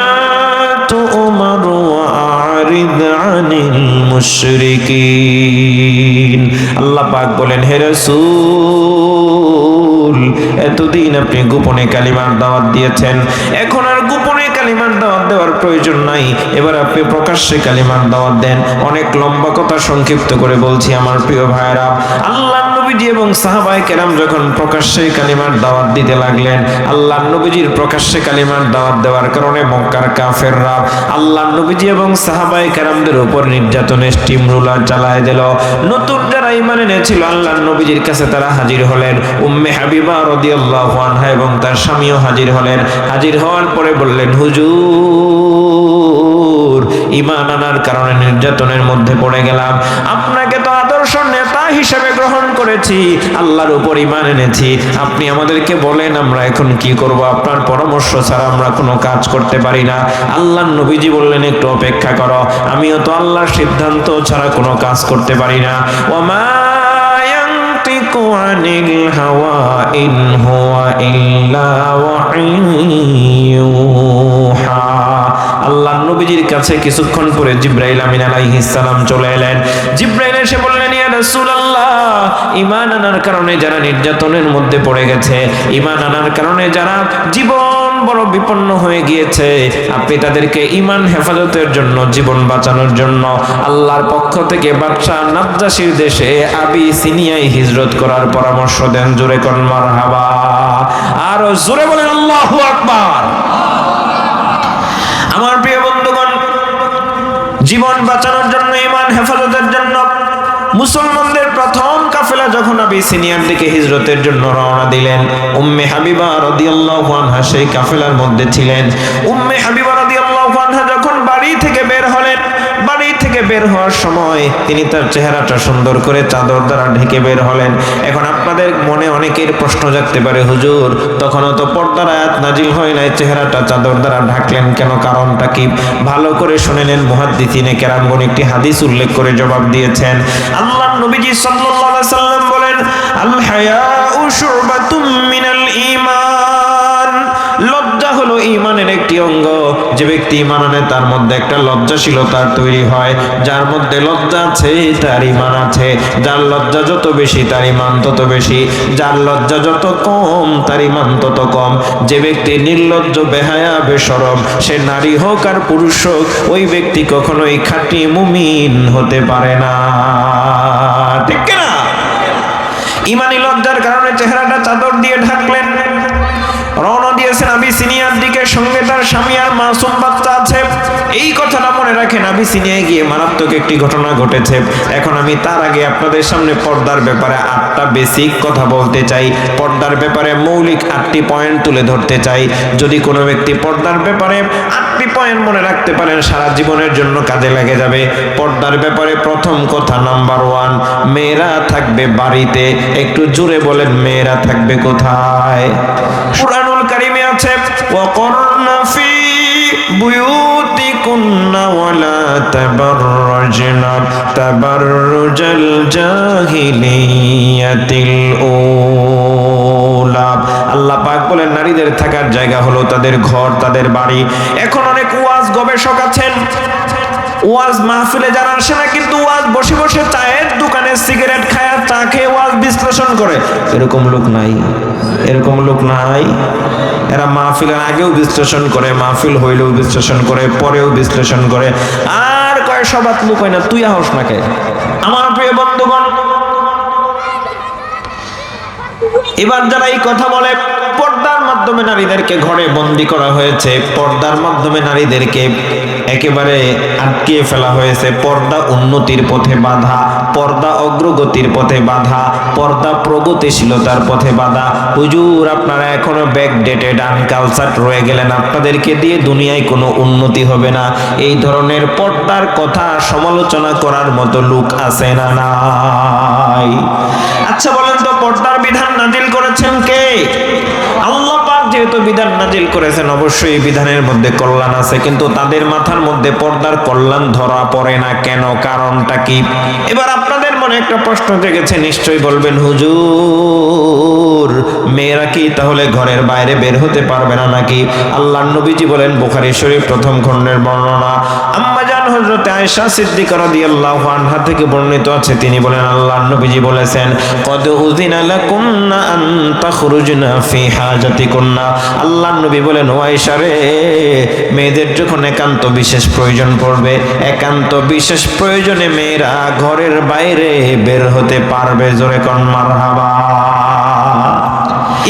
তু'মার ওয়া আরিদ আনিল মুশরিকিন। আল্লাহ পাক বলেন, হে রাসূল, এতদিন আপনি গোপনে কালিমার দাওয়াত দিয়েছেন, এখন আর গোপনে কালিমার দাওয়াত দেওয়ার প্রয়োজন নাই, এবার আপনি প্রকাশ্যে কালিমার দাওয়াত দেন। অনেক লম্বা কথা সংক্ষিপ্ত করে বলছি আমার প্রিয় ভাইরা, আল্লাহর নবীজি এবং সাহাবায়ে কেরাম যখন প্রকাশ্যে কালিমার দাওয়াত দিতে লাগলেন, আল্লাহর নবীজির প্রকাশ্যে কালিমার দাওয়াত দেওয়ার কারণে মক্কার কাফেররা আল্লাহর নবীজি এবং সাহাবায়ে কেরামদের উপর নির্যাতনের স্টিমরোলার চালায় দিল। নতুন যারা ঈমান এনেছিল আল্লাহর নবীজির কাছে তারা হাজির হলেন। উম্মে হাবিবা রাদিয়াল্লাহু আনহা এবং তার স্বামীও হাজির হলেন। হাজির হওয়ার পরে বললেন, হুজুর, ঈমান আনার কারণে নির্যাতনের মধ্যে পড়ে গেলাম, আপনাকে তো আদর্শ নেতা হিসেবে গ্রহণ করেছি, আল্লাহর উপর ঈমান এনেছি, আপনি আমাদেরকে বলেন আমরা এখন কি করব, আপনার পরামর্শ ছাড়া আমরা কোনো কাজ করতে পারি না। আল্লাহর নবীজি বললেন, একটু অপেক্ষা করো, আমিও তো আল্লাহর সিদ্ধান্ত ছাড়া কোনো কাজ করতে পারি না। ওয়ামা ইয়ানতিকু আনিল হাওয়া ইন হুয়া ইল্লা ওয়াহয়ুহা। আল্লাহর নবীজির কাছে কিছুক্ষণ পরে জিবরাইল আমিন আলাইহিস সালাম চলে এলেন। জিবরাইল এসে বললেন, ইয়া রাসূলুল্লাহ, ঈমান আনার কারণে যারা নির্যাতনের মধ্যে পড়ে গেছে, ঈমান আনার কারণে যারা জীবন বড় বিপন্ন হয়ে গিয়েছে, আপনি তাদেরকে ঈমান হেফাজতের জন্য, জীবন বাঁচানোর জন্য আল্লাহর পক্ষ থেকে বাদশা নাজ্জাশীর দেশে আবিসিনিয়ায় হিজরত করার পরামর্শ দেন। জোরে কোন মারহাবা, আর জোরে বলেন আল্লাহু আকবার। আমার প্রিয় বন্ধুগণ, জীবন বাঁচানোর জন্য, ঈমান হেফাজতের জন্য মুসলমানদের প্রথম কাফেলা যখন আবিসিনিয়ার দিকে হিজরতের জন্য রওনা দিলেন, উম্মে হাবিবা রাদিয়াল্লাহু আনহা সেই কাফেলার মধ্যে ছিলেন। উম্মে হাবিবা রাদিয়াল্লাহু আনহা যখন বাড়ি থেকে বের হলেন, বাড়ি থেকে বের হওয়ার সময় তিনি তার চেহারাটা সুন্দর করে চাদর দ্বারা ঢেকে বের হলেন। এখন আপনাদের মনে অনেকের প্রশ্ন জাগতে পারে, হুজুর, তখনও তো পর্দার আয়াত নাজিল হয় নাই, চেহারাটা চাদর দ্বারা ঢাকলেন কেন, কারণটা কি? ভালো করে শুনে নেন, মুহাদ্দিসিনে কেরামগণ একটি হাদিস উল্লেখ করে জবাব দিয়েছেন। আল্লাহর নবীজি সাল্লাল্লাহু আলাইহি সাল্লাম বলেন, আল হায়াউ শুবাতুম মিনাল ঈমান, লজ্জা হলো ঈমানের একটি অঙ্গ। যে ব্যক্তি ঈমান আনে তার মধ্যে একটা লজ্জাশীলতার তৈরি হয়। যার মধ্যে লজ্জা আছে তার ঈমান আছে। যার লজ্জা যত বেশি তার ঈমান তত বেশি। যার লজ্জা যত কম তার ঈমান তত কম। যে ব্যক্তি নির্লজ্জ, বেহায়া, বেশরম, সে নারী হোক আর পুরুষ হোক, ওই ব্যক্তি কখনোই খাঁটি মুমিন হতে পারে না। ঠিক না? ঈমানি লজ্জার কারণে চেহারাটা চাদর দিয়ে ঢাকলেন, রওনা দিয়েছেন আবিসিনিয়ার দিকে, সঙ্গে তার স্বামী আর মাসুম বাচ্চা আছে। এই কথাটা মনে রাখেন, আবিসিনিয়ায় গিয়ে মারাত্মক একটি ঘটনা ঘটেছে। এখন আমি তার আগে আপনাদের সামনে পর্দার ব্যাপারে 8টা বেসিক কথা বলতে চাই। পর্দার ব্যাপারে মৌলিক 8টি পয়েন্ট তুলে ধরতে চাই। যদি কোনো ব্যক্তি পর্দার ব্যাপারে 8টি পয়েন্ট মনে রাখতে পারেন, সারা জীবনের জন্য কাজে লেগে যাবে। পর্দার ব্যাপারে প্রথম কথা নাম্বার 1, মেয়েরা থাকবে বাড়িতে। একটু জোরে বলেন, মেয়েরা থাকবে কোথায়? কুরআনুল কারীমে আছে, ওয়াকরনা ফি বুয়ুতিকুন্না ওয়ালা তাবাররাজনা তাবাররুজাল জাহিলিয়াতিল উলা। আল্লাহ পাক বলেন, নারীদের থাকার জায়গা হলো তাদের ঘর, তাদের বাড়ি। এখন অনেক ওয়াজ গবেষক আছেন, ওয়াজ মাহফিলে যারা আসে না, কিন্তু ওয়াজ বসে বসে চায়ের দোকানে সিগারেট খায়, চা খেয়ে ওয়াজ বিশ্লেষণ করে। এরকম লোক নাই, এরকম লোক নাই। এরা মাহফিলের আগেও বিশ্লেষণ করে, মাহফিল হইলেও বিশ্লেষণ করে, পরেও বিশ্লেষণ করে। আর কয় সবাত লোক হয় না, তুই আহস না কে? আমার প্রিয় বন্ধুগণ, এবার যারা এই কথা বলে, পর্দার মাধ্যমে নারীদেরকে ঘরে বন্দি করা হয়েছে, পর্দার মাধ্যমে নারীদেরকে একেবারে আটকিয়ে ফেলা হয়েছে। পর্দা উন্নতির পথে বাধা, পর্দা অগ্রগতির পথে বাধা, পর্দা প্রগতিশীলতার পথে বাধা। হুজুর, আপনারা এখনো ব্যাকডেটেড, আনকালচারড রয়ে গেলেন, আপনাদেরকে দিয়ে দুনিয়ায় কোনো উন্নতি হবে না। এই ধরনের পর্দার কথা সমালোচনা করার মতো লোক আছে না নাই? আচ্ছা বলেন তো, পর্দার বিধান নাজিল করেছেন কে? আল্লাহ পাক যেহেতু বিধান নাজিল করেছেন, অবশ্যই বিধানের মধ্যে কল্যাণ আছে, কিন্তু তাদের মাথার মধ্যে পর্দার কল্যাণ ধরা পড়ে না কেন? কারণটা কি? এবার আপনাদের মনে একটা প্রশ্ন জেগেছে, নিশ্চয়ই বলবেন, হুজুর, মেয়েরা কি তাহলে ঘরের বাইরে বের হতে পারবে না নাকি? আল্লাহর নবীজি বলেন, বুখারী শরীফ প্রথম খণ্ডের বর্ণনা, আম্মা জান হযরত আয়েশা সিদ্দিকা রাদিয়াল্লাহু আনহা থেকে বর্ণিত আছে, তিনি বলেন, আল্লাহর নবীজি বলেছেন, কদ উযিনা লাকুন্না আন তাখরুজনা ফি হাজাতিকুন্না। আল্লাহর নবী বলেন, ও আয়েশা রে, মেয়েদের যখন একান্ত বিশেষ প্রয়োজন পড়বে, একান্ত বিশেষ প্রয়োজনে মেয়েরা ঘরের বাইরে বের হতে পারবে। জোরে কোন মারহাবা।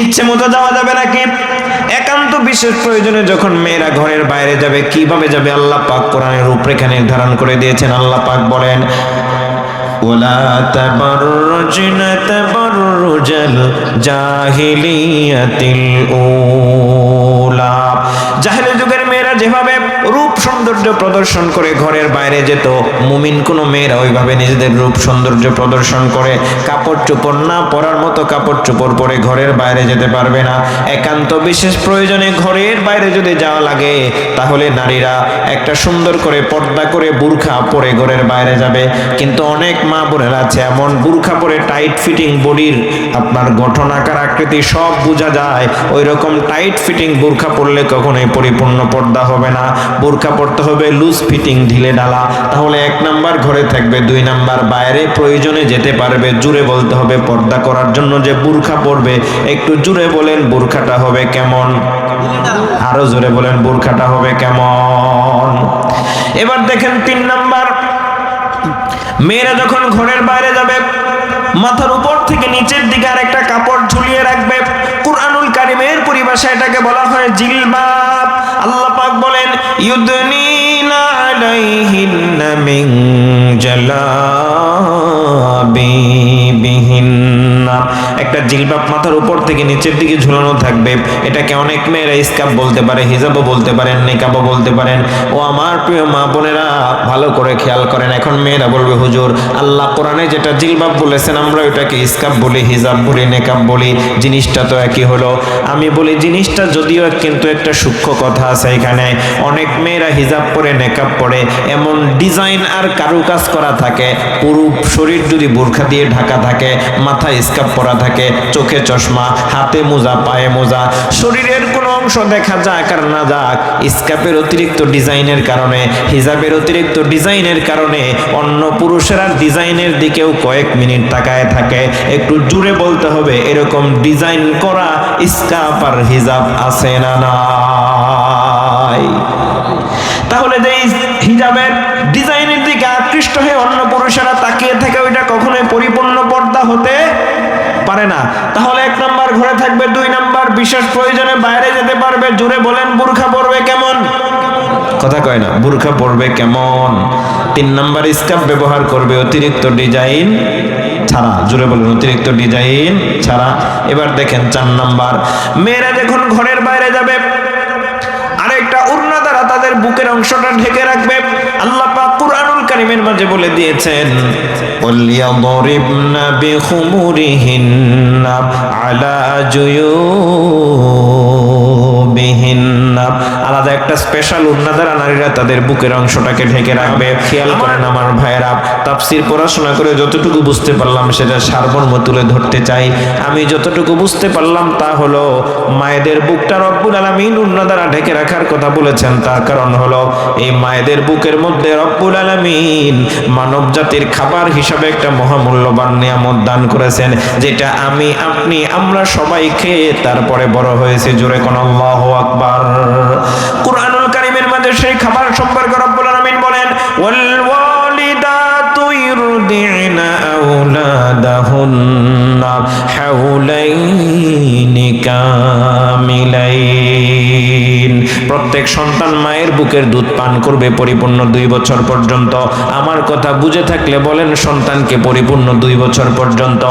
ইচ্ছে মতো যাওয়া যাবে নাকি? একান্ত বিশেষ প্রয়োজনে যখন মেয়েরা ঘরের বাইরে যাবে, কিভাবে যাবে? আল্লাহ পাক কোরআনের রূপরেখা নির্ধারণ করে দিয়েছেন। আল্লাহ পাক বলেন, ওয়ালা তাবাররুজনা তাবাররুজাল জাহিলিয়াতিল উলা। জাহেলি যুগের মেয়েরা যেভাবে রূপ সৌন্দর্য প্রদর্শন করে ঘরের বাইরে যেত, মুমিন কোন মেয়েরা ওইভাবে নিজেদের রূপ সৌন্দর্য প্রদর্শন করে কাপড় চোপড় না পরার মতো কাপড় চোপড় পরে ঘরের বাইরে যেতে পারবে না। একান্ত বিশেষ প্রয়োজনে ঘরের বাইরে যদি যাওয়া লাগে, তাহলে নারীরা একটা সুন্দর করে পর্দা করে বুরখা পরে ঘরের বাইরে যাবে। কিন্তু অনেক মা বোনেরা আছে এমন, বুরখা পরে টাইট ফিটিং বডির আপনার গঠন আকার আকৃতি সব বোঝা যায়, ওই রকম টাইট ফিটিং বুরখা পরলে কখনোই পরিপূর্ণ পর্দা হবে না। বুরখা পরতে হবে লুজ ফিটিং, ঢিলে ঢালা। তাহলে 1 নাম্বার ঘরে থাকবে, 2 নাম্বার বাইরে প্রয়োজনে যেতে পারবে। জুড়ে বলতে হবে, পর্দা করার জন্য যে বুরখা পরবে, একটু জুড়ে বলেন, বুরখাটা হবে কেমন? আরো জোরে বলেন, বুরখাটা হবে কেমন? এবার দেখেন 3 নাম্বার, মেয়েরা যখন ঘরের বাইরে যাবে, মাথার উপর থেকে নিচের দিকে আর একটা কাপড় ঝুলিয়ে রাখবে। কুরআনুল কারীমের পরিভাষায় এটাকে বলা হয় জিলবাব। আল্লাহ পাক বলেন, ইউদনিনা আলাইহিন্না মিন জালাবিবিহিন্না। একটা জিলবাব মাথার উপর থেকে নিচের দিকে ঝুলানো থাকবে। এটাকে অনেক মেয়েরা ইসকাব বলতে পারে, হিজাবও বলতে পারেন, নিকাবও বলতে পারেন। ও আমার প্রিয় মা বোনেরা, ভালো করে খেয়াল করেন। এখন মেয়েরা বলবে, হুজুর, আল্লাহ কোরআনে যেটা জিলবাব বলেছেন, আমরা ওটাকে ইসকাব বলি, হিজাব বলি, নেকাব বলি, জিনিসটা তো একই হলো। আমি বলি, জিনিসটা যদিও কিন্তু একটা সূক্ষ্ম কথা আছে এখানে। অনেক মেয়েরা হিজাব পরে, নেকাব পরে, এমন ডিজাইন আর কারুকাজ করা থাকে, পুরো শরীর যদি বোরখা দিয়ে ঢাকা থাকে, মাথায় ইসকাব পরা থাকে, চোখে চশমা, হাতে মোজা, পায়ে মোজা, শরীরের কোনো অংশ দেখা যাক আর না যাক, ইসকাপের অতিরিক্ত ডিজাইনের কারণে, হিজাবের অতিরিক্ত ডিজাইনের কারণে অন্য পুরুষেরা ডিজাইনের দিকেও কয়েক মিনিট তাকায় থাকে। একটু জুড়ে বলতে হবে, এরকম ডিজাইন করা ইসকাপ আর হিজাব আছে না নাই? তাহলে যে হিজাবের ডিজাইনের দিকে আকৃষ্ট হয়ে অন্য পুরুষেরা তাকিয়ে থাকে, ওইটা কখনোই পরিপূর্ণ পর্দা হতে পারে পারে না, তাহলে 1 নাম্বার ঘরে থাকবে, 2 নাম্বার বিশেষ প্রয়োজনে বাইরে যেতে পারবে। জোরে বলেন বুরখা পরবে কেমন? কথা কয় না, বুরখা পরবে কেমন? 3 নাম্বার স্কার্ফ ব্যবহার করবে অতিরিক্ত ডিজাইন ছাড়া। জোরে বলেন অতিরিক্ত ডিজাইন ছাড়া। এবার দেখেন 4 নাম্বার, মেয়েরা যখন ঘরের বাইরে যাবে আরেকটা উড়না দ্বারা তাদের বুকের অংশটা ঢেকে রাখবে। আল্লাহ পাক কুরআনুল কারীমের মাঝে বলে দিয়েছেন, ওয়ালিয়াদরিবনা বিখুমুরিহিন্না আলা জুয়ুবিহিন্না। আলাদা একটা স্পেশাল উড়না দ্বারা নারীরা তাদের বুকের অংশটাকে ঢেকে রাখবে। খেয়াল করেন আমার ভাইয়েরা, তাফসীর পড়াশোনা করে যতটুকু বুঝতে পারলাম সেটা সারমর্ম তুলে ধরতে চাই। আমি যতটুকু বুঝতে পারলাম তা হলো, মায়েদের বুকটা রব্বুল আলামিন উড়না দ্বারা ঢেকে রাখার কথা বলেছেন, তার কারণ হলো এই মায়েদের বুকের মধ্যে রব্বুল আলামিন মানব জাতির খাবার হিসাবে একটা মহামূল্যবান নিয়ামত দান করেছেন, যেটা আমি, আপনি, আমরা সবাই খেয়ে তারপরে বড় হয়েছে। জোরে কোন আল্লাহু আকবার। কুরআনুল কারীমের মধ্যে সেই খাবার সম্পর্কে রব্বুল আলামিন বলেন, ওয়াল ওয়ালিদাতু ইরদি'না আওলাদাহুন্না হাওলাইনি কামিলাইন। প্রত্যেক সন্তান মায়ের বুকের দুধ পান করবে পরিপূর্ণ 2 বছর পর্যন্ত। আমার কথা বুঝে থাকলে বলেন, সন্তানকে পরিপূর্ণ 2 বছর পর্যন্ত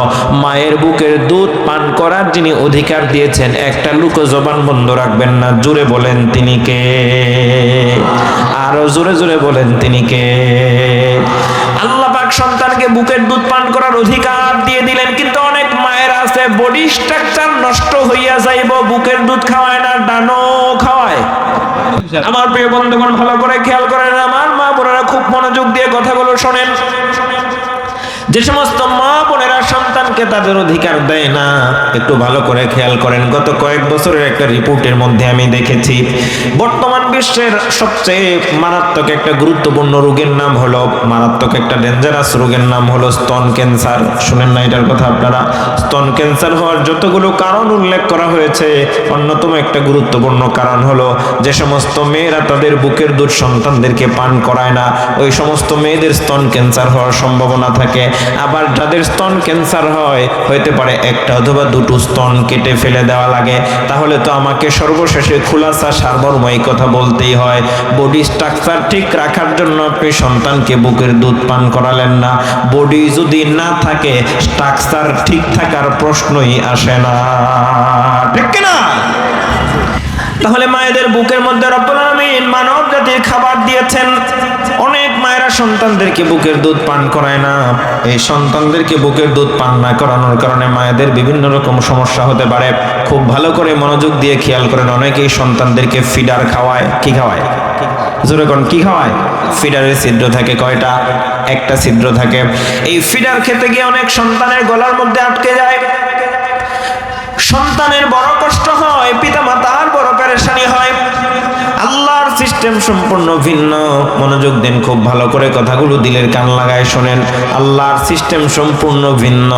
মায়ের বুকের দুধ পান করার যিনি অধিকার দিয়েছেন, একটা লুকো জবান বন্ধ রাখবেন না। জোরে বলেন তিনি কে? আরো জোরে জোরে বলেন তিনি কে? আল্লাহ পাক সন্তানকে বুকের দুধ পান করার অধিকার দিয়ে দিলেন, কিন্তু অনেক মায়ের আছে বডি স্ট্রাকচার নষ্ট হইয়া যাইব, বুকের দুধ খাওয়ায় না, ডানো খাওয়ায়। আমার প্রিয় বন্ধুগণ, ভালো করে খেয়াল করেন, আমার মা বোনেরা খুব মনোযোগ দিয়ে কথাগুলো শোনেন। যে সমস্ত মা বোনেরা সন্তানকে তাদের অধিকার দেয় না, একটু ভালো করে খেয়াল করেন। গত কয়েক বছরের একটা রিপোর্টের মধ্যে আমি দেখেছি, বর্তমান বিশ্বের সবচেয়ে মারাত্মক একটা গুরুত্বপূর্ণ রোগের নাম হলো, মারাত্মক একটা ডেঞ্জারাস রোগের নাম হলো স্তন ক্যান্সার। শুনেন না এটার কথা আপনারা? স্তন ক্যান্সার হওয়ার যতগুলো কারণ উল্লেখ করা হয়েছে, অন্যতম একটা গুরুত্বপূর্ণ কারণ হলো যে সমস্ত মেয়েরা তাদের বুকের দুধ সন্তানদেরকে পান করায় না, ওই সমস্ত মেয়েদের স্তন ক্যান্সার হওয়ার সম্ভাবনা থাকে। আবার যাদের স্তন ক্যান্সার হয়, হইতে পারে 1টা অথবা 2টো স্তন কেটে ফেলে দেওয়া লাগে। তাহলে তো আমাকে সর্বশেষে খুলাসা সারমর্মই কথা বলতেই হয়, বডি স্ট্রাকচার ঠিক রাখার জন্য আপনি সন্তানকে বুকের দুধ পান করালেন না। বডি যদি না থাকে, স্ট্রাকচার ঠিক থাকার প্রশ্নই আসে না, ঠিক কিনা? তাহলে মায়েদের বুকের মধ্যে রব্বুল আলামিন মানব জাতির খাবার দিয়েছেন। অনেক মায়েরা সন্তানদেরকে বুকের দুধ পান করায় না। এই সন্তানদেরকে বুকের দুধ পান না করানোর কারণে মায়েদের বিভিন্ন রকম সমস্যা হতে পারে। খুব ভালো করে মনোযোগ দিয়ে খেয়াল করেন, অনেকেই সন্তানদেরকে ফিডার খাওয়ায়। কি খাওয়ায়? জোরে কোন কি খাওয়ায়? ফিডারের ছিদ্র থাকে কয়টা? 1টা ছিদ্র থাকে। এই ফিডার খেতে গিয়ে অনেক সন্তানের গলার মধ্যে আটকে যায়, সন্তানের বড় কষ্ট হয়, পিতামাতার বড় পেরেশানি হয়। আল্লাহর সিস্টেম সম্পূর্ণ ভিন্ন। মনোযোগ দেন খুব ভালো করে, কথাগুলো দিলের কান লাগায় শোনেন। আল্লাহর সিস্টেম সম্পূর্ণ ভিন্ন।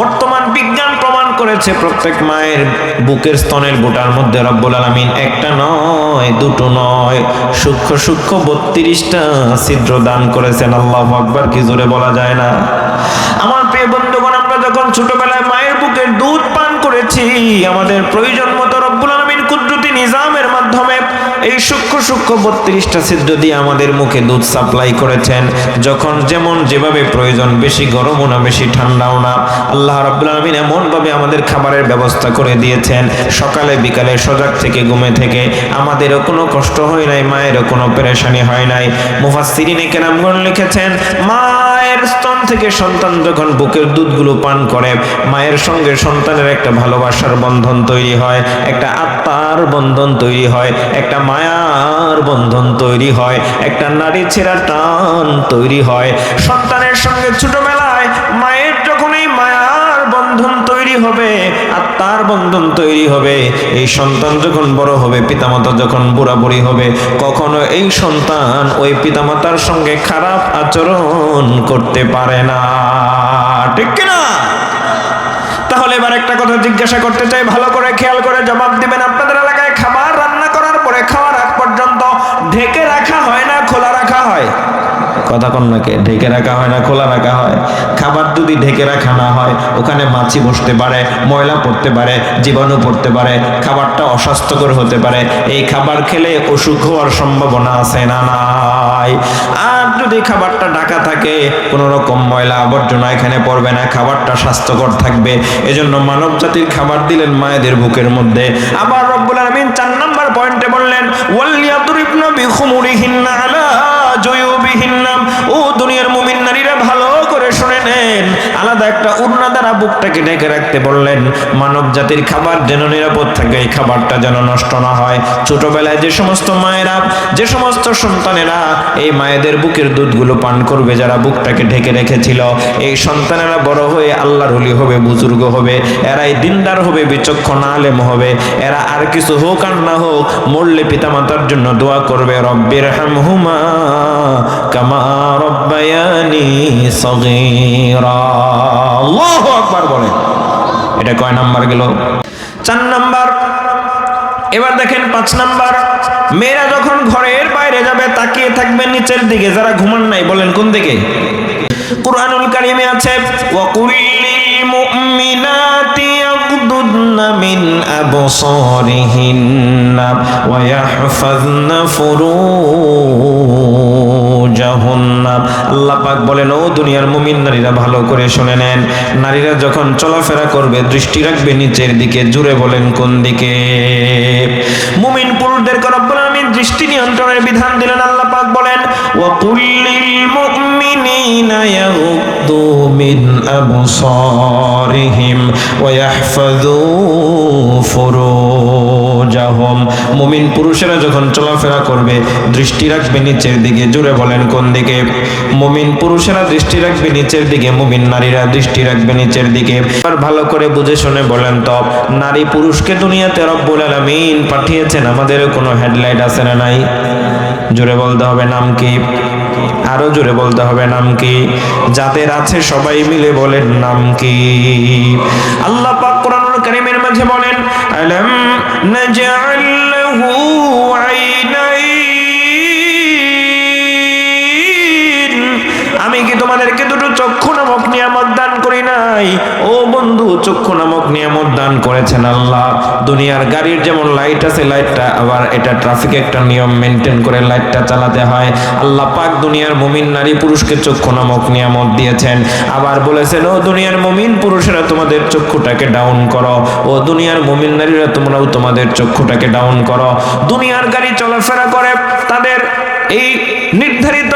বর্তমান বিজ্ঞান প্রমাণ করেছে, প্রত্যেক মায়ের বুকের স্তনের বুটার মধ্যে রব্বুল আলামিন 1টা নয়, 2টো নয়, সূক্ষ্ম সূক্ষ্ম 32টা ছিদ্র দান করেছেন। আল্লাহু আকবার, কি জোরে বলা যায় না? আমার প্রিয় বন্ধুগণ, আমরা যখন ছোটবেলায় মায়ের বুকের দুধ পান করেছি, আমাদের প্রয়োজন মতো রব্বুল আলামিন কুদরতি নিজামের মাধ্যমে এই সূক্ষ্ম সূক্ষ্ম 32টা ছিদ্র দিয়ে আমাদের মুখে দুধ সাপ্লাই করেছেন। যখন যেমন যেভাবে প্রয়োজন, বেশি গরমও না বেশি ঠান্ডাও না, আল্লাহ রাব্বুল আলামিন এমন ভাবে আমাদের খাবারের ব্যবস্থা করে দিয়েছেন, সকালে বিকালে সজাগ থেকে ঘুমে থেকে আমাদেরও কোনো কষ্ট হয় নাই, মায়েরও কোনো পেরেশানি হয় নাই। মুফাসসিরিনে কেরামগণ লিখেছেন, মায়ের স্তন থেকে সন্তান যখন বুকের দুধগুলো পান করে, মায়ের সঙ্গে সন্তানের একটা ভালোবাসার বন্ধন তৈরি হয়, একটা আত্মার বন্ধন তৈরি হয়, একটা মায়ার বন্ধন তৈরি হয়, একটা নারী ছেঁড়া টান তৈরি হয়। সন্তানের সঙ্গে ছোটবেলায় মায়ের যখন এই মায়ার বন্ধন তৈরি হবে, আত্মার বন্ধন তৈরি হবে, এই সন্তান যখন বড় হবে, পিতামাতা যখন বুড়া বুড়ি হবে, কখনো এই সন্তান ওই পিতামাতার সঙ্গে খারাপ আচরণ করতে পারে না, ঠিক কিনা? তাহলে এবার একটা কথা জিজ্ঞাসা করতে চাই, ভালো করে খেয়াল করে জবাব দিবেন। আপনাদের এলাকায় খাবার রান্না করার পরে খাওয়ার আগ পর্যন্ত ঢেকে রাখা হয় না খোলা রাখা হয়? কথা কোন নাকি? ঢেকে রাখা হয় না খোলা রাখা হয়? খাবার যদি ঢেকে রাখা না হয় ওখানে মাছি বসতে পারে, ময়লা পড়তে পারে, জীবাণু পড়তে পারে, খাবারটা অস্বাস্থ্যকর হতে পারে। এই খাবার খেলে অসুখ হওয়ার সম্ভাবনা আছে না নাই? আর যদি খাবারটা ঢাকা থাকে কোনো রকম ময়লা আবর্জনা এখানে পড়বে না, খাবারটা স্বাস্থ্যকর থাকবে। এজন্য মানব জাতির খাবার দিলেন মায়েদের বুকের মধ্যে। আবার রব্বুল আলামিন 4 নম্বর পয়েন্টে বললেন ওয়ালিয়াদরিবনা বিখুমুরিহিন্না আলা জুয়ুবিহিন্না। ও দুনিয়ার মুমিন নারীরা ভালো করে শুনে নেন, আলাদা একটা উড়না দ্বারা বুকটাকে ঢেকে রাখতে বললেন। মানব জাতির খাবার যেন নিরাপদ থাকে, এই খাবারটা যেন নষ্ট না হয়। ছোটবেলায় যে সমস্ত মায়েরা, যে সমস্ত সন্তানেরা এই মায়েদের বুকের দুধগুলো পান করবে, যারা বুকটাকে ঢেকে রেখেছিল, এই সন্তানেরা বড় হয়ে আল্লাহর ওলি হবে, বুজুর্গ হবে, এরাই দিনদার হবে, বিচক্ষণ আলেম হবে। এরা আর কিছু হোক আর না হোক, মরলে পিতামাতার জন্য দোয়া করবে, রব্বির হামহুমা কামা রব্বায়ানি সগীরা। আল্লাহু আকবার বলেন। এটা কয় নাম্বার গেল? 4 নাম্বার। এবার দেখেন 5 নাম্বার। মেয়েরা যখন ঘরের বাইরে যাবে তাকিয়ে থাকবে নিচের দিকে। যারা ঘুমান নাই বলেন কোন দিকে? কুরআনুল কারীমে আছে ওয়াকুল্লিল মুমিনাতি ইয়াগদুদনা মিন আবসারিহিন্না ওয়া ইয়াহফাযনা ফুরুজাহুন্না। আল্লাহ পাক বলেন ও দুনিয়ার মুমিন নারীরা ভালো করে শুনে নেন, নারীরা যখন চলাফেরা করবে দৃষ্টি রাখবে নিচের দিকে। জুড়ে বলেন কোন দিকে? মুমিন পুরুষদেরকে রব্বুল আলামিন দৃষ্টি নিয়ন্ত্রণের বিধান দিলেন। আল্লাহ পাক বলেন ওয়াকুল্লিল মুমিনিনা ইয়াগুদ্দু মিন আবসারিহিম ওয়া ইয়াহফাযু ফুরুজাহুম। মুমিন পুরুষেরা যখন চলাফেরা করবে দৃষ্টি রাখবে নিচের দিকে। জুড়ে বলেন কোন দিকে? মুমিন পুরুষেরা দৃষ্টি রাখবে নিচের দিকে, মুমিন নারীরা দৃষ্টি রাখবে নিচের দিকে। আর ভালো করে বুঝে শুনে বলেন তো, নারী পুরুষকে দুনিয়াতে রব্বুল আলামিন পাঠিয়েছেন, আমাদের কোনো হেডলাইট আছে না নাই? জোরে বলতে হবে নাম কি? আরো জোরে বলতে হবে নাম কি? যাদের আছে সবাই মিলে বলেন নাম কি? আল্লাহ পাক কোরআনুল কারীমের মাঝে বলেন আলাম নাজআল লাহু আইনাইন। আমি কি তোমাদেরকে দুটো চক্ষু নামক নিয়ামত দান করি নাই? ও বন্ধু, চক্ষু নামক নিয়ামত দান করেছেন আল্লাহ। দুনিয়ার গাড়ির যেমন লাইট আছে, লাইটটা আবার এটা ট্রাফিকে একটা নিয়ম মেনটেন করে লাইটটা চালাতে হয়। আল্লাহ পাক দুনিয়ার মুমিন নারী পুরুষকে চক্ষু নামক নিয়ামত দিয়েছেন। আবার বলেছেন ও দুনিয়ার মুমিন পুরুষেরা তোমাদের চক্ষুটাকে ডাউন করো, ও দুনিয়ার মুমিন নারীরা তোমরাও তোমাদের চক্ষুটাকে ডাউন করো। দুনিয়ার গাড়ি চলাফেরা করে তাদের এই নির্ধারিত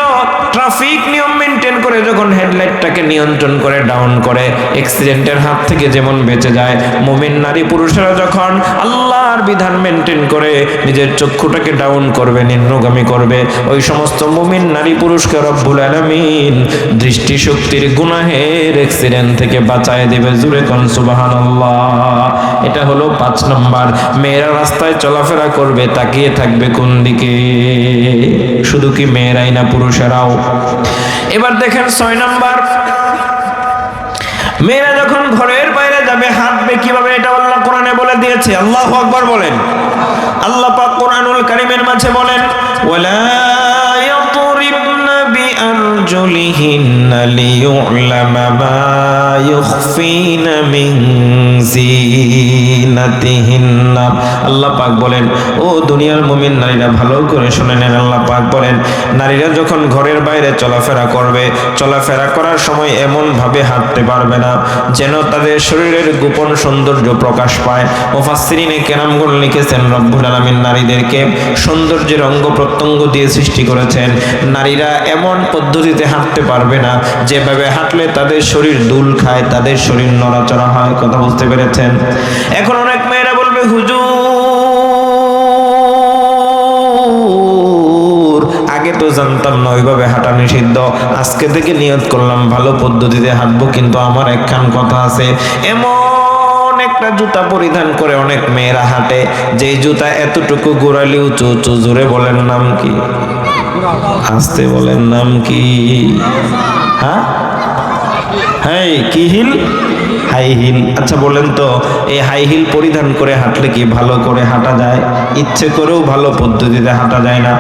ট্রাফিক নিয়ম মেনটেন করে যখন হেডলাইটটাকে নিয়ন্ত্রণ করে ডাউন করে, অ্যাক্সিডেন্টের হাত থেকে যেমন বেঁচে যায়, মুমিন নারী পুরুষেরা যখন আল্লাহর বিধান মেনটেন করে নিজের চক্ষুটাকে ডাউন করবে, নিম্নগামী করবে, ওই সমস্ত মুমিন নারী পুরুষকে রব্বুল আলামিন দৃষ্টিশক্তির গুনাহের অ্যাক্সিডেন্ট থেকে বাঁচায় দেবে। জুরে কোন সুবহানাল্লাহ। এটা হলো 5 নাম্বার। মেয়েরা রাস্তায় চলাফেরা করবে তাকিয়ে থাকবে কোন দিকে? শুধু কি মেয়েরাই না, পুরুষেরাও? এবার দেখেন 6 নাম্বার। মেয়েরা যখন ঘরের বাইরে যাবে হাঁটবে কিভাবে, এটা আল্লাহ কোরআনে বলে দিয়েছে। আল্লাহু আকবার বলেন। আল্লাহ পাক কোরআনুল কারীমের মাঝে বলেন ওয়ালা ইয়াদরিবনা বিআরজুলিহিন্না লিয়ু'লামা মা ইউখফিনা মিন জিনাতিহিন্না। আল্লাহ পাক বলেন ও দুনিয়ার মুমিন নারীরা ভালো করে শুনে নেন। আল্লাহ পাক বলেন নারীরা যখন ঘরের বাইরে চলাফেরা করবে, চলাফেরা করার সময় এমন ভাবে হাঁটতে পারবে না যেন তাদের শরীরের গোপন সৌন্দর্য প্রকাশ পায়। মুফাসসিরিনে কেরামগণ লিখেছেন রব্বুল আলামিন নারীদেরকে সৌন্দর্যের অঙ্গ প্রত্যঙ্গ দিয়ে সৃষ্টি করেছেন। নারীরা এমন পদ্ধতিতে হাঁটতে পারবে না যেভাবে হাঁটলে তাদের শরীর দুল খায়, তাদের শরীর নড়াচড়া হয়। কথা বুঝতে পেরেছেন? এখন অনেক মেয়েরা বলবে হুজুর আগে তো জানতাম না ওইভাবে হাঁটা নিষিদ্ধ, আজকে থেকে নিয়ত করলাম ভালো পদ্ধতিতে হাঁটবো। কিন্তু আমার একখান কথা আছে, এমন একটা জুতা পরিধান করে অনেক মেয়েরা হাঁটে যেই জুতা এতটুকু গোড়ালি উঁচু উঁচু। জোরে বলেন নাম কি? আস্তে বলেন নাম কি? হ্যাঁ হ্যাঁ, কি হিল? High heel. আচ্ছা বলেন তো, এই হাই হিল পরিধান করে হাঁটলে কি ভালো করে হাঁটা যায়? ইচ্ছে করেও ভালো পদ্ধতিতে হাঁটা যায় না,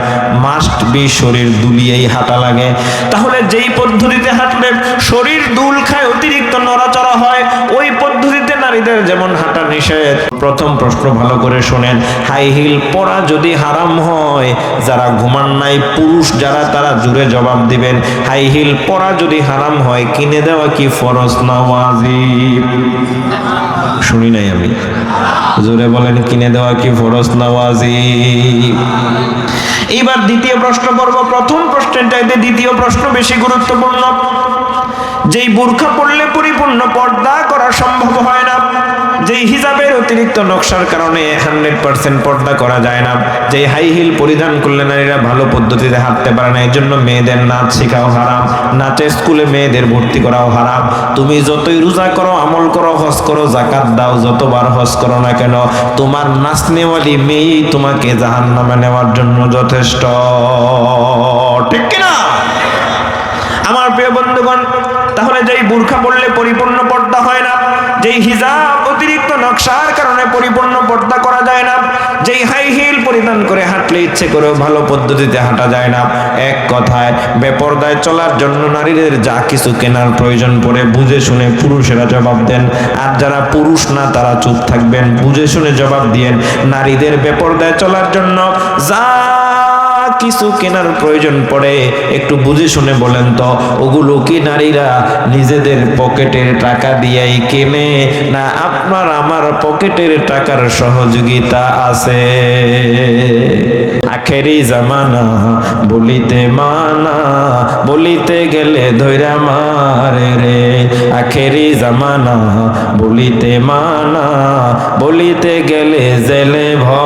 মাস্ট বি শরীর দুলিয়েই হাঁটা লাগে। তাহলে যেই পদ্ধতিতে হাঁটলে শরীর দুল খায়, অতিরিক্ত নড়াচড়া হয়, ওই পদ্ধতিতে নারীদের যেমন হাঁটা নিষেধ। প্রথম প্রশ্ন ভালো করে শোনেন, হাই হিল পরা যদি হারাম হয়, যারা ঘুমান নাই পুরুষ যারা, তারা জুড়ে জবাব দিবেন। হাই হিল পরা যদি হারাম হয়, কিনে দেওয়া কি ফরজ না ওয়াজিব? শুনি নাই আমি, জোরে বলেন, কিনে দেওয়া কি ফরজ না ওয়াজিব? এইবার দ্বিতীয় প্রশ্ন করব। প্রথম প্রশ্নের চাইতে দ্বিতীয় প্রশ্ন বেশি গুরুত্বপূর্ণ। যেই বোরকা পরলে পরিপূর্ণ পর্দা করা সম্ভব হয় না, যেই হিজাবের অতিরিক্ত নকশার কারণে 100% পর্দা করা যায় না, যেই হাই হিল পরিধান করলে নারীরা ভালো পদ্ধতিতে হাঁটতে পারে না, এই জন্য মেয়েদের নাচ শেখাও হারাম, নাচের স্কুলে মেয়েদের ভর্তি করাও হারাম। তুমি যতই রোজা করো, আমল করো, হজ করো, যাকাত দাও, যতবার হজ করো না কেন, তোমার নাচনেওয়ালি মেয়েই তোমাকে জাহান্নামে নেওয়ার জন্য যথেষ্ট। ঠিক কিনা আমার প্রিয় বন্ধুগণ? তাহলে যেই বোরকা পরলে পরিপূর্ণ পর্দা হয় না, যেই হিজাব অতিরিক্ত নকশার কারণে পরিপূর্ণ পর্দা করা যায় না, যেই হাই হিল পরিধান করে হাঁটলে ইচ্ছে করেও ভালো পদ্ধতিতে হাঁটা যায় না, এক কথায় বেপর্দায় চলার জন্য নারীদের যা কিছু কেনার প্রয়োজন পড়ে বুঝে শুনে পুরুষেরা জবাব দেন। আর যারা পুরুষ না তারা চুপ থাকবেন, বুঝে শুনে জবাব দিয়েন। নারীদের বেপর্দায় চলার জন্য যা কিছু কেনার প্রয়োজন পড়ে একটু বুঝে শুনে বলেন তো, ওগুলো কি নারীরা নিজেদের পকেটের টাকা দিয়েই কেনে, না আপনার আমার পকেটের টাকার সহযোগিতা আছে? আখেরি জামানা বলিতে মানা, বলিতে গেলে ধৈরা মারে রে। আখেরি জামানা বলিতে মানা, বলিতে গেলে জেলে ভরে।